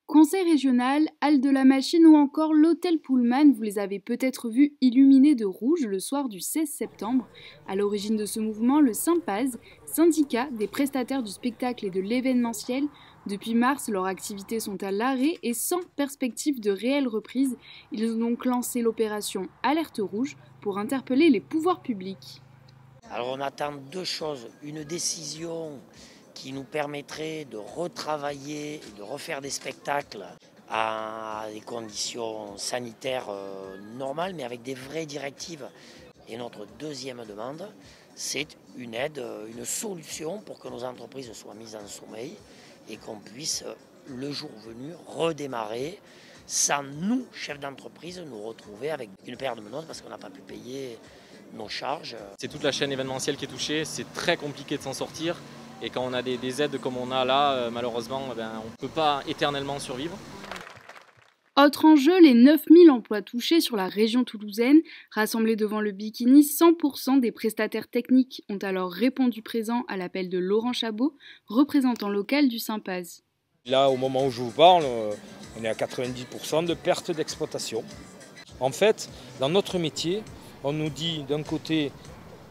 Conseil régional, Halle de la Machine ou encore l'hôtel Pullman, vous les avez peut-être vus illuminés de rouge le soir du 16 septembre. À l'origine de ce mouvement, le Sympaz, syndicat des prestataires du spectacle et de l'événementiel. Depuis mars, leurs activités sont à l'arrêt et sans perspective de réelle reprise. Ils ont donc lancé l'opération Alerte Rouge pour interpeller les pouvoirs publics. Alors on attend deux choses, une décision qui nous permettrait de retravailler et de refaire des spectacles à des conditions sanitaires normales, mais avec des vraies directives. Et notre deuxième demande, c'est une aide, une solution pour que nos entreprises soient mises en sommeil et qu'on puisse, le jour venu, redémarrer sans nous, chefs d'entreprise, nous retrouver avec une paire de menottes parce qu'on n'a pas pu payer nos charges. C'est toute la chaîne événementielle qui est touchée, c'est très compliqué de s'en sortir. Et quand on a des aides comme on a là, malheureusement, on ne peut pas éternellement survivre. Autre enjeu, les 9000 emplois touchés sur la région toulousaine. Rassemblés devant le Bikini, 100% des prestataires techniques ont alors répondu présent à l'appel de Laurent Chabot, représentant local du Sympaz. Là, au moment où je vous parle, on est à 90% de perte d'exploitation. En fait, dans notre métier, on nous dit d'un côté,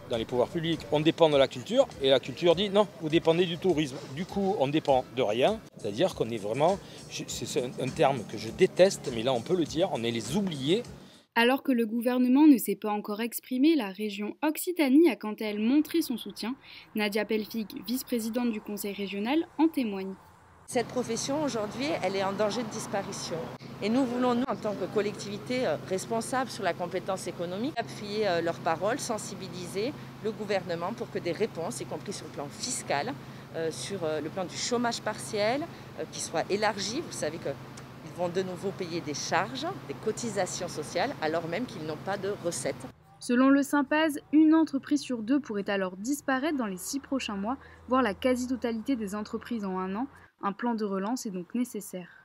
dans les pouvoirs publics, on dépend de la culture, et la culture dit non, vous dépendez du tourisme. Du coup, on dépend de rien, c'est-à-dire qu'on est vraiment, c'est un terme que je déteste, mais là on peut le dire, on est les oubliés. Alors que le gouvernement ne s'est pas encore exprimé, la région Occitanie a quant à elle montré son soutien. Nadia Pelfig, vice-présidente du conseil régional, en témoigne. Cette profession, aujourd'hui, elle est en danger de disparition. Et nous voulons, nous, en tant que collectivité responsable sur la compétence économique, appuyer leurs paroles, sensibiliser le gouvernement pour que des réponses, y compris sur le plan fiscal, sur le plan du chômage partiel, qui soient élargies. Vous savez qu'ils vont de nouveau payer des charges, des cotisations sociales, alors même qu'ils n'ont pas de recettes. Selon le Sympaz, une entreprise sur deux pourrait alors disparaître dans les 6 prochains mois, voire la quasi-totalité des entreprises en un an. Un plan de relance est donc nécessaire.